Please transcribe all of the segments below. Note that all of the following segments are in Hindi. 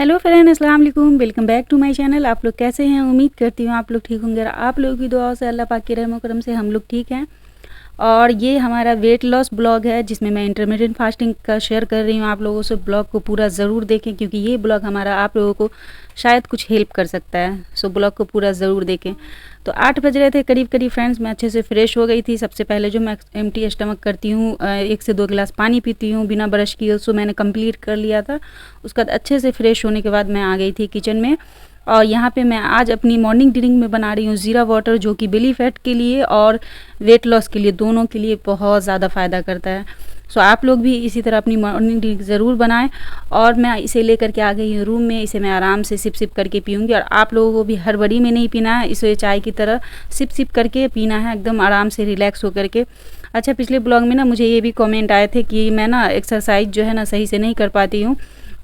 हेलो फ्रेंड, अस्सलाम वालेकुम। Welcome back to my channel. आप लोग कैसे हैं? उम्मीद करती हूँ आप लोग ठीक होंगे और आप लोगों की दुआ से अल्लाह पाक के रहम करम से हम लोग ठीक हैं। और ये हमारा वेट लॉस ब्लॉग है जिसमें मैं इंटरमिटेंट फास्टिंग का शेयर कर रही हूँ आप लोगों से। ब्लॉग को पूरा ज़रूर देखें क्योंकि ये ब्लॉग हमारा आप लोगों को शायद कुछ हेल्प कर सकता है। सो ब्लॉग को पूरा ज़रूर देखें। तो 8 बज रहे थे करीब करीब फ्रेंड्स। मैं अच्छे से फ्रेश हो गई थी। सबसे पहले जो मैं एम्प्टी स्टमक करती हूँ 1 से 2 गिलास पानी पीती हूँ बिना ब्रश किए। सो मैंने कंप्लीट कर लिया था। उसके बाद अच्छे से फ्रेश होने के बाद मैं आ गई थी किचन में। और यहाँ पे मैं आज अपनी मॉर्निंग ड्रिंक में बना रही हूँ ज़ीरा वाटर, जो कि बेली फैट के लिए और वेट लॉस के लिए दोनों के लिए बहुत ज़्यादा फ़ायदा करता है। सो आप लोग भी इसी तरह अपनी मॉर्निंग ड्रिंक ज़रूर बनाएं। और मैं इसे लेकर के आ गई हूँ रूम में। इसे मैं आराम से सिप सिप करके पीऊँगी। और आप लोगों को भी हड़बड़ी में नहीं पीना है, इसे चाय की तरह सिप सिप करके पीना है, एकदम आराम से रिलैक्स होकर के। अच्छा, पिछले ब्लॉग में ना मुझे ये भी कमेंट आए थे कि मैं ना एक्सरसाइज जो है ना सही से नहीं कर पाती हूँ।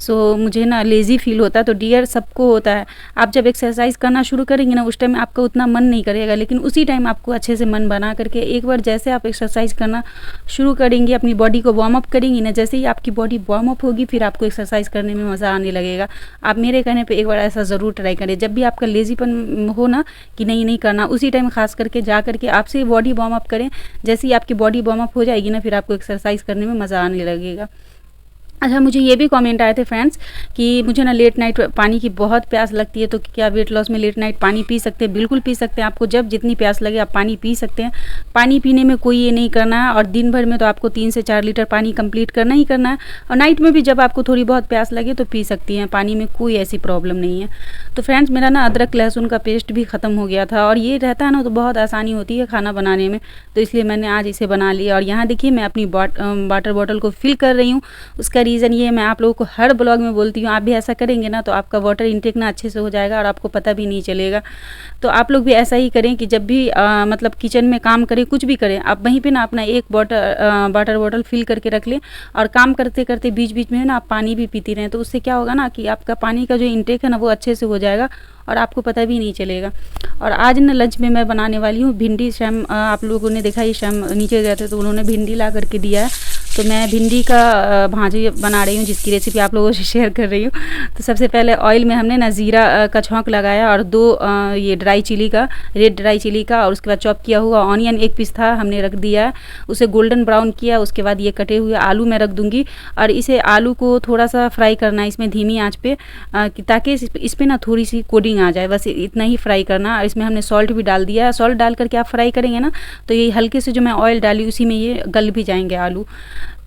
सो मुझे ना लेज़ी फील होता है। तो डियर सबको होता है। आप जब एक्सरसाइज करना शुरू करेंगे ना उस टाइम आपका उतना मन नहीं करेगा, लेकिन उसी टाइम आपको अच्छे से मन बना करके एक बार जैसे आप एक्सरसाइज करना शुरू करेंगे, अपनी बॉडी को वार्म अप करेंगी ना, जैसे ही आपकी बॉडी वार्म अप होगी फिर आपको एक्सरसाइज करने में मज़ा आने लगेगा। आप मेरे कहने पर एक बार ऐसा ज़रूर ट्राई करें। जब भी आपका लेज़ीपन हो ना कि नहीं करना, उसी टाइम खास करके जा करके आपसे बॉडी वार्म अप करें। जैसे ही आपकी बॉडी वार्म अप हो जाएगी ना फिर आपको एक्सरसाइज करने में मज़ा आने लगेगा। अच्छा, मुझे ये भी कमेंट आए थे फ्रेंड्स कि मुझे ना लेट नाइट पानी की बहुत प्यास लगती है, तो क्या वेट लॉस में लेट नाइट पानी पी सकते हैं? बिल्कुल पी सकते हैं। आपको जब जितनी प्यास लगे आप पानी पी सकते हैं। पानी पीने में कोई ये नहीं करना है। और दिन भर में तो आपको 3 से 4 लीटर पानी कंप्लीट करना ही करना है। और नाइट में भी जब आपको थोड़ी बहुत प्यास लगे तो पी सकती हैं। पानी में कोई ऐसी प्रॉब्लम नहीं है। तो फ्रेंड्स, मेरा ना अदरक लहसुन का पेस्ट भी ख़त्म हो गया था और ये रहता है ना तो बहुत आसानी होती है खाना बनाने में, तो इसलिए मैंने आज इसे बना लिया। और यहाँ देखिए मैं अपनी वाटर बॉटल को फिल कर रही हूँ। उसका रीज़न ये, मैं आप लोगों को हर ब्लॉग में बोलती हूँ, आप भी ऐसा करेंगे ना तो आपका वाटर इंटेक ना अच्छे से हो जाएगा और आपको पता भी नहीं चलेगा। तो आप लोग भी ऐसा ही करें कि जब भी मतलब किचन में काम करें, कुछ भी करें, आप वहीं पे ना अपना एक वाटर बॉटल फिल करके रख लें। और काम करते करते बीच बीच में ना आप पानी भी पीती रहें। तो उससे क्या होगा ना कि आपका पानी का जो इंटेक है ना वो अच्छे से हो जाएगा और आपको पता भी नहीं चलेगा। और आज ना लंच में मैं बनाने वाली हूँ भिंडी। शैम आप लोगों ने देखा ही, शैम नीचे गए थे तो उन्होंने भिंडी ला करके दिया है। तो मैं भिंडी का भाजी बना रही हूँ जिसकी रेसिपी आप लोगों से शेयर कर रही हूँ। तो सबसे पहले ऑयल में हमने ना ज़ीरा का छौंक लगाया और 2 ये ड्राई चिली का, रेड ड्राई चिली का, और उसके बाद चॉप किया हुआ ऑनियन 1 पीस था हमने रख दिया, उसे गोल्डन ब्राउन किया। उसके बाद ये कटे हुए आलू मैं रख दूँगी और इसे आलू को थोड़ा सा फ्राई करना है इसमें धीमी आँच पे, ताकि इस पर ना थोड़ी सी कोडिंग आ जाए, बस इतना ही फ्राई करना। और इसमें हमने सॉल्ट भी डाल दिया है। सॉल्ट डाल करके आप फ्राई करेंगे ना तो ये हल्के से जो मैं ऑयल डाली उसी में ये गल भी जाएंगे आलू।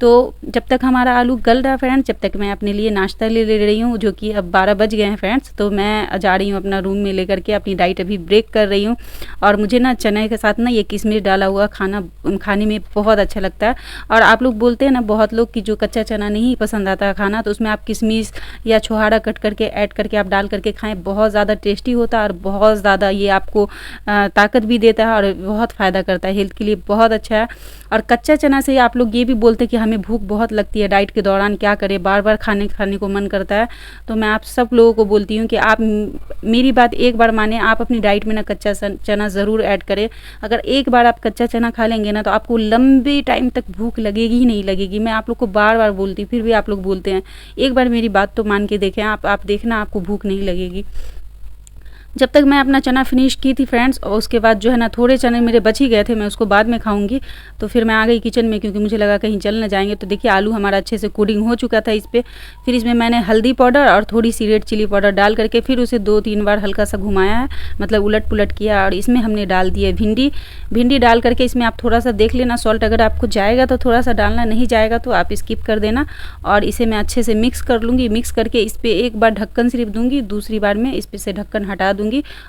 तो जब तक हमारा आलू गल रहा है फ्रेंड्स, जब तक मैं अपने लिए नाश्ता ले रही हूँ, जो कि अब 12 बज गए हैं फ्रेंड्स। तो मैं जा रही हूँ अपना रूम में लेकर के अपनी डाइट अभी ब्रेक कर रही हूँ। और मुझे ना चने के साथ ना ये किशमिश डाला हुआ खाना खाने में बहुत अच्छा लगता है। और आप लोग बोलते हैं ना बहुत लोग कि जो कच्चा चना नहीं पसंद आता है खाना, तो उसमें आप किशमिश या छोहाड़ा कट करके ऐड करके आप डाल करके खाएँ, बहुत ज़्यादा टेस्टी होता है और बहुत ज़्यादा ये आपको ताकत भी देता है और बहुत फ़ायदा करता है, हेल्थ के लिए बहुत अच्छा है। और कच्चा चना से आप लोग ये भी बोलते हैं कि हमें भूख बहुत लगती है डाइट के दौरान, क्या करें, बार बार खाने को मन करता है। तो मैं आप सब लोगों को बोलती हूँ कि आप मेरी बात एक बार माने, आप अपनी डाइट में ना कच्चा चना ज़रूर ऐड करें। अगर एक बार आप कच्चा चना खा लेंगे ना तो आपको लंबे टाइम तक भूख लगेगी ही नहीं लगेगी। मैं आप लोग को बार बार बोलती हूँ, फिर भी आप लोग बोलते हैं। एक बार मेरी बात तो मान के देखें आप देखना आपको भूख नहीं लगेगी। जब तक मैं अपना चना फिनिश की थी फ्रेंड्स, और उसके बाद जो है ना थोड़े चने मेरे बच ही गए थे, मैं उसको बाद में खाऊंगी। तो फिर मैं आ गई किचन में क्योंकि मुझे लगा कहीं जल न जाएंगे। तो देखिए आलू हमारा अच्छे से कोटिंग हो चुका था इस पर। फिर इसमें मैंने हल्दी पाउडर और थोड़ी सी रेड चिली पाउडर डाल करके फिर उसे 2-3 बार हल्का सा घुमाया है, मतलब उलट पुलट किया। और इसमें हमने डाल दिया भिंडी डाल करके इसमें आप थोड़ा सा देख लेना सॉल्ट, अगर आपको जाएगा तो थोड़ा सा डालना, नहीं जाएगा तो आप स्किप कर देना। और इसे मैं अच्छे से मिक्स कर लूँगी। मिक्स करके इस पर एक बार ढक्कन सिर्फ दूँगी, दूसरी बार में इस पर से ढक्कन हटा दूँगी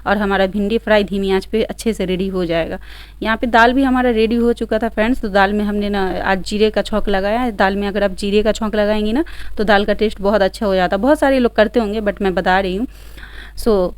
और हमारा भिंडी फ्राई धीमी आंच पे अच्छे से रेडी हो जाएगा। यहाँ पे दाल भी हमारा रेडी हो चुका था फ्रेंड्स। तो दाल में हमने ना आज जीरे का छौंक लगाया है। दाल में अगर आप जीरे का छौंक लगाएंगी ना तो दाल का टेस्ट बहुत अच्छा हो जाता है। बहुत सारे लोग करते होंगे बट मैं बता रही हूँ।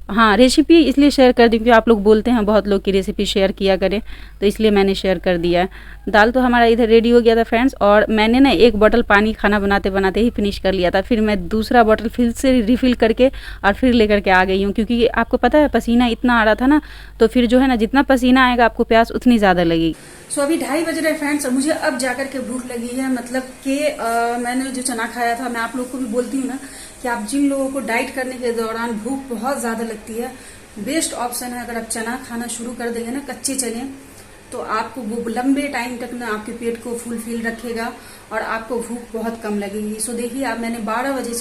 हाँ, रेसिपी इसलिए शेयर कर दी क्योंकि आप लोग बोलते हैं बहुत लोग की रेसिपी शेयर किया करें, तो इसलिए मैंने शेयर कर दिया है। दाल तो हमारा इधर रेडी हो गया था फ्रेंड्स। और मैंने ना 1 बॉटल पानी खाना बनाते बनाते ही फिनिश कर लिया था। फिर मैं दूसरा बॉटल फिर से रिफ़िल करके और फिर लेकर के आ गई हूँ, क्योंकि आपको पता है पसीना इतना आ रहा था ना, तो फिर जो है ना जितना पसीना आएगा आपको प्यास उतनी ज़्यादा लगेगी। अभी 2:30 बज रहे फ्रेंड्स और मुझे अब जाकर के भूख लगी है। मतलब कि मैंने जो चना खाया था, मैं आप लोग को भी बोलती हूँ ना कि आप जिन लोगों को डाइट करने के दौरान भूख बहुत ज़्यादा लगती है, बेस्ट ऑप्शन है अगर आप चना खाना शुरू कर देंगे ना, कच्चे चने, तो आपको वो लंबे टाइम तक ना आपके पेट को फुलफिल रखेगा और आपको भूख बहुत कम लगेगी। सो देखिए, आप मैंने 12 बजे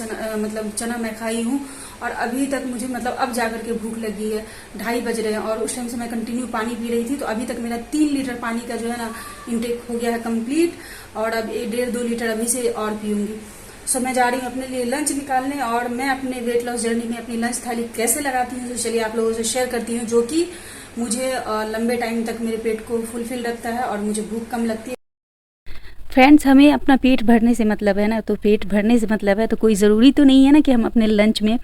चना मैं खाई हूँ और अभी तक मुझे अब जाकर के भूख लगी है, 2:30 बज रहे हैं और उस टाइम से मैं कंटिन्यू पानी पी रही थी, तो अभी तक मेरा 3 लीटर पानी का जो है ना इनटेक हो गया है कंप्लीट और अब 1.5-2 लीटर अभी से और पीऊंगी। सो मैं जा रही हूँ अपने लिए लंच निकालने और मैं अपने वेट लॉस जर्नी में अपनी लंच थाली कैसे लगाती हूँ तो चलिए आप लोगों से शेयर करती हूँ, जो कि मुझे लंबे टाइम तक मेरे पेट को फुलफिल रखता है और मुझे भूख कम लगती है। फ्रेंड्स, हमें अपना पेट भरने से मतलब है ना, तो पेट भरने से मतलब है तो कोई ज़रूरी तो नहीं है ना कि हम अपने लंच में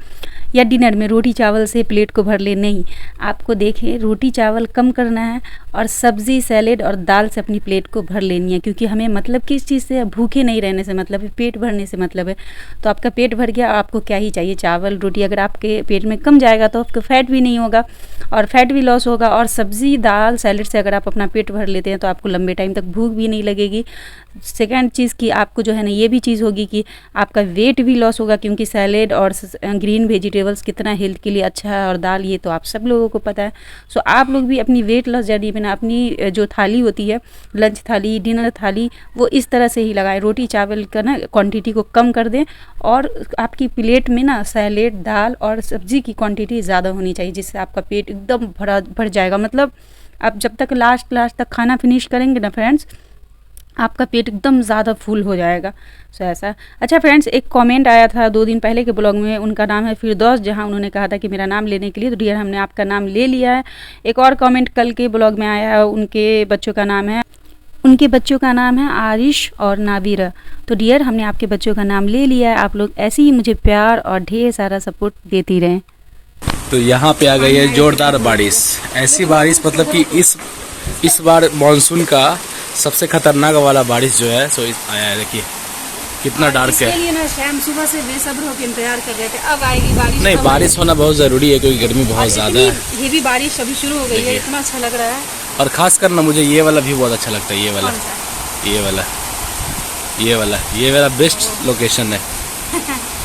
या डिनर में रोटी चावल से प्लेट को भर ले। नहीं, आपको देखें, रोटी चावल कम करना है और सब्ज़ी सैलेड और दाल से अपनी प्लेट को भर लेनी है, क्योंकि हमें मतलब किस चीज़ से, भूखे नहीं रहने से मतलब है, पेट भरने से मतलब है। तो आपका पेट भर गया, आपको क्या ही चाहिए, चावल रोटी। अगर आपके पेट में कम जाएगा तो आपको फैट भी नहीं होगा और फैट भी लॉस होगा, और सब्ज़ी दाल सैलेड से अगर आप अपना पेट भर लेते हैं तो आपको लंबे टाइम तक भूख भी नहीं लगेगी। सेकेंड चीज़ की आपको जो है ना ये भी चीज़ होगी कि आपका वेट भी लॉस होगा, क्योंकि सैलेड और ग्रीन वेजिटेबल्स कितना हेल्थ के लिए अच्छा है, और दाल, ये तो आप सब लोगों को पता है। सो आप लोग भी अपनी वेट लॉस जर्नी में ना अपनी जो थाली होती है, लंच थाली डिनर थाली, वो इस तरह से ही लगाएं। रोटी चावल का ना क्वांटिटी को कम कर दें और आपकी प्लेट में ना सैलेड दाल और सब्ज़ी की क्वांटिटी ज़्यादा होनी चाहिए, जिससे आपका पेट एकदम भर जाएगा। मतलब आप जब तक लास्ट तक खाना फिनिश करेंगे ना फ्रेंड्स, आपका पेट एकदम ज़्यादा फुल हो जाएगा। सो ऐसा। अच्छा फ्रेंड्स, एक कमेंट आया था 2 दिन पहले के ब्लॉग में, उनका नाम है फिरदौस, जहां उन्होंने कहा था कि मेरा नाम लेने के लिए, तो डियर हमने आपका नाम ले लिया है। एक और कमेंट कल के ब्लॉग में आया है, उनके बच्चों का नाम है आरिश और नावीरा। तो डियर, हमने आपके बच्चों का नाम ले लिया है। आप लोग ऐसे ही मुझे प्यार और ढेर सारा सपोर्ट देती रहें। तो यहाँ पे आ गई है जोरदार बारिश। ऐसी बारिश मतलब कि इस बार मानसून का सबसे खतरनाक वाला बारिश जो है सो आया है। देखिए कितना डार्क है। इसके लिए ना शाम सुबह से बेसब्र होकर इंतजार कर रहे थे, अब आएगी बारिश। नहीं, बारिश होना बहुत ज़रूरी है क्योंकि गर्मी बहुत ज़्यादा है। ये भी बारिश अभी शुरू हो गई है, इतना अच्छा लग रहा है। और खास कर ना मुझे ये वाला भी बहुत अच्छा लगता है। ये वाला बेस्ट लोकेशन है।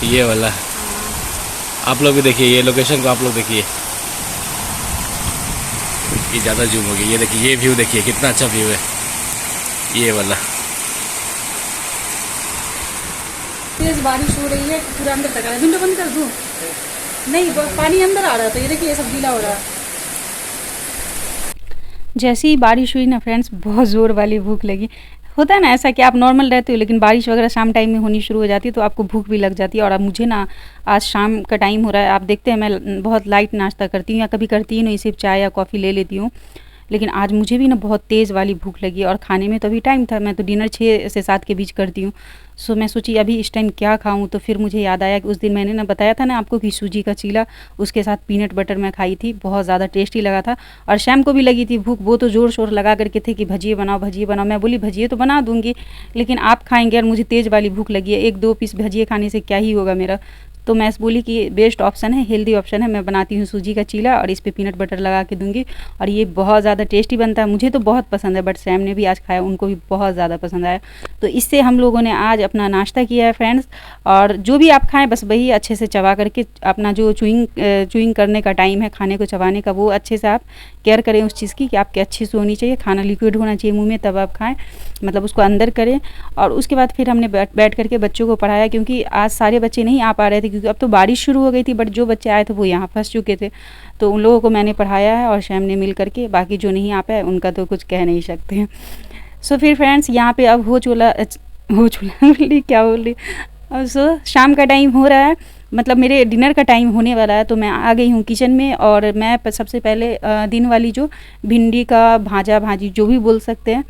ये वाला आप लोग भी देखिए, ये लोकेशन को आप लोग देखिए, ये ज़्यादा जूम हो गई। ये देखिए, ये व्यू देखिए कितना अच्छा व्यू है। ये वाला तेज बारिश हो रही है, पूरा अंदर तक आ रहा है। विंडो बंद कर दूं? नहीं, पानी अंदर आ रहा था। ये देखिए, ये सब गीला हो रहा है। जैसे ही बारिश हुई ना फ्रेंड्स, बहुत ज़ोर वाली भूख लगी। होता है ना ऐसा कि आप नॉर्मल रहते हो, लेकिन बारिश वगैरह शाम टाइम में होनी शुरू हो जाती है तो आपको भूख भी लग जाती है। और अब मुझे ना आज शाम का टाइम हो रहा है, आप देखते हैं मैं बहुत लाइट नाश्ता करती हूँ, या कभी करती ही नहीं, सिर्फ चाय या कॉफ़ी ले लेती हूँ। लेकिन आज मुझे भी ना बहुत तेज़ वाली भूख लगी और खाने में तो अभी टाइम था। मैं तो डिनर 6 से 7 के बीच करती हूँ। सो मैं सोची अभी इस टाइम क्या खाऊं, तो फिर मुझे याद आया कि उस दिन मैंने ना बताया था ना आपको कि सूजी का चीला, उसके साथ पीनट बटर मैं खाई थी, बहुत ज़्यादा टेस्टी लगा था। और शाम को भी लगी थी भूख, वो तो ज़ोर शोर लगा करके थे कि भजिए बनाओ। मैं बोली भजिए तो बना दूँगी, लेकिन आप खाएँगे और मुझे तेज़ वाली भूख लगी है, 1-2 पीस भजिए खाने से क्या ही होगा मेरा। तो मैं बोली कि बेस्ट ऑप्शन है, हेल्दी ऑप्शन है, मैं बनाती हूँ सूजी का चीला और इस पे पीनट बटर लगा के दूंगी। और ये बहुत ज़्यादा टेस्टी बनता है, मुझे तो बहुत पसंद है, बट सैम ने भी आज खाया, उनको भी बहुत ज़्यादा पसंद आया। तो इससे हम लोगों ने आज अपना नाश्ता किया है फ्रेंड्स। और जो भी आप खाएं बस वही अच्छे से चबा करके, अपना जो चुइंग करने का टाइम है खाने को चबाने का, वो अच्छे से आप केयर करें उस चीज़ की कि आपके अच्छे से होनी चाहिए, खाना लिक्विड होना चाहिए मुँह में, तब आप खाएँ, मतलब उसको अंदर करें। और उसके बाद फिर हमने बैठ करके बच्चों को पढ़ाया, क्योंकि आज सारे बच्चे नहीं आ पा रहे थे क्योंकि अब तो बारिश शुरू हो गई थी, बट जो बच्चे आए थे वो यहाँ फंस चुके थे। तो उन लोगों को मैंने पढ़ाया है और शैम ने मिल करके, बाकी जो नहीं आ पाए उनका तो कुछ कह नहीं सकते हैं। सो फिर फ्रेंड्स, यहाँ पे अब हो चूल्हा क्या बोल रही। सो शाम का टाइम हो रहा है, मतलब मेरे डिनर का टाइम होने वाला है, तो मैं आ गई हूँ किचन में। और मैं सबसे पहले दिन वाली जो भिंडी का भाजी जो भी बोल सकते हैं,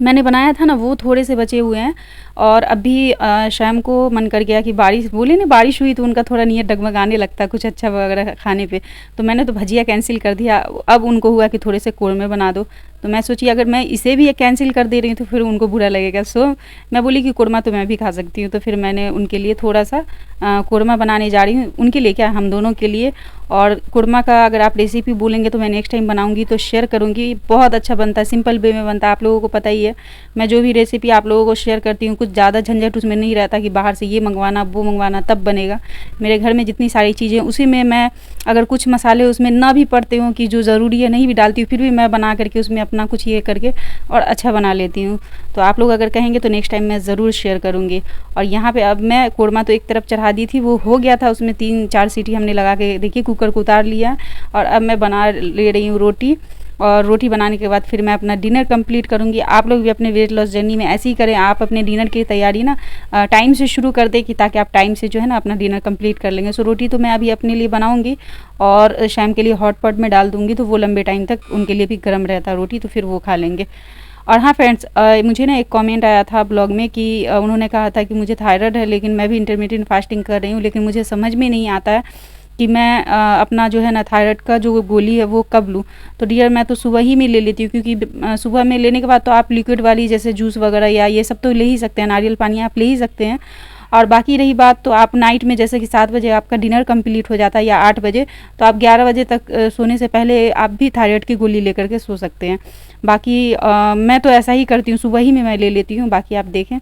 मैंने बनाया था ना, वो थोड़े से बचे हुए हैं। और अभी शाम को मन कर गया कि बारिश, बोले ना बारिश हुई तो उनका थोड़ा नीयत डगमगाने लगता है कुछ अच्छा वगैरह खाने पे, तो मैंने तो भजिया कैंसिल कर दिया। अब उनको हुआ कि थोड़े से कोरमे बना दो, तो मैं सोची अगर मैं इसे भी कैंसिल कर दे रही हूँ तो फिर उनको बुरा लगेगा। सो मैं बोली कि कोरमा तो मैं भी खा सकती हूँ, तो फिर मैंने उनके लिए थोड़ा सा कोरमा बनाने जा रही हूँ, उनके लिए क्या, हम दोनों के लिए। और कुरमा का अगर आप रेसिपी बोलेंगे तो मैं नेक्स्ट टाइम बनाऊंगी तो शेयर करूंगी। बहुत अच्छा बनता है, सिंपल वे में बनता है, आप लोगों को पता ही है। मैं जो भी रेसिपी आप लोगों को शेयर करती हूँ कुछ ज़्यादा झंझट उसमें नहीं रहता कि बाहर से ये मंगवाना वो मंगवाना तब बनेगा। मेरे घर में जितनी सारी चीज़ें उसी में मैं अगर कुछ मसाले उसमें ना भी पड़ते हों कि जो ज़रूरी है नहीं भी डालती हूँ, फिर भी मैं बना करके उसमें अपना कुछ ये करके और अच्छा बना लेती हूँ। तो आप लोग अगर कहेंगे तो नेक्स्ट टाइम मैं ज़रूर शेयर करूँगी। और यहाँ पे अब मैं कोरमा तो एक तरफ चढ़ा दी थी, वो हो गया था, उसमें 3-4 सीटी हमने लगा के देखिए कुकर को उतार लिया। और अब मैं बना ले रही हूँ रोटी, और रोटी बनाने के बाद फिर मैं अपना डिनर कंप्लीट करूँगी। आप लोग भी अपने वेट लॉस जर्नी में ऐसे ही करें, आप अपने डिनर की तैयारी ना टाइम से शुरू कर दें कि ताकि आप टाइम से जो है ना अपना डिनर कंप्लीट कर लेंगे। सो रोटी तो मैं अभी अपने लिए बनाऊँगी और शाम के लिए हॉट पॉट में डाल दूँगी, तो वो लंबे टाइम तक उनके लिए भी गर्म रहता है रोटी, तो फिर वो खा लेंगे। और हाँ फ्रेंड्स, मुझे ना एक कमेंट आया था ब्लॉग में कि उन्होंने कहा था कि मुझे थायराइड है लेकिन मैं भी इंटरमिटेंट फास्टिंग कर रही हूँ, लेकिन मुझे समझ में नहीं आता है कि मैं अपना जो है ना थायराइड का जो गोली है वो कब लूँ। तो डियर मैं तो सुबह ही में ले लेती हूँ, क्योंकि सुबह में लेने के बाद तो आप लिक्विड वाली जैसे जूस वगैरह या ये सब तो ले ही सकते हैं, नारियल पानी आप ले ही सकते हैं। और बाकी रही बात तो आप नाइट में जैसे कि 7 बजे आपका डिनर कंप्लीट हो जाता है या 8 बजे, तो आप 11 बजे तक सोने से पहले आप भी थायराइड की गोली लेकर के सो सकते हैं। बाकी मैं तो ऐसा ही करती हूँ, सुबह ही में मैं ले लेती हूँ, बाकी आप देखें।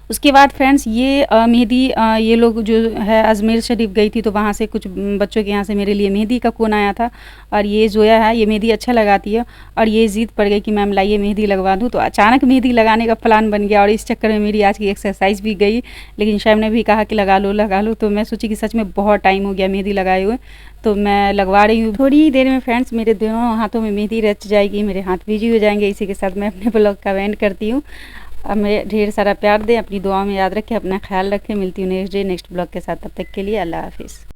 उसके बाद फ्रेंड्स ये मेहंदी ये लोग जो है अजमेर शरीफ गई थी, तो वहाँ से कुछ बच्चों के यहाँ से मेरे लिए मेहंदी का फ़ोन आया था। और ये जोया है, ये मेहंदी अच्छा लगाती है और ये ज़िद पड़ गई कि मैम लाइए मेहंदी लगवा दूँ। तो अचानक मेहंदी लगाने का प्लान बन गया और इस चक्कर में मेरी आज की एक्सरसाइज भी गई। लेकिन शैम ने भी कहा कि लगा लो, तो मैं सोची कि सच में बहुत टाइम हो गया मेहंदी लगाए हुए, तो मैं लगवा रही हूँ। थोड़ी देर में फ्रेंड्स मेरे दोनों हाथों में मेहंदी रच जाएगी, मेरे हाथ बिजी हो जाएंगे। इसी के साथ मैं अपने ब्लॉग का एंड करती हूँ। अब मेरे ढेर सारा प्यार दें, अपनी दुआ में याद रखें, अपना ख्याल रखें। मिलती हूँ नेक्स्ट डे नेक्स्ट ब्लॉग के साथ, तब तक के लिए अल्लाह हाफिज़।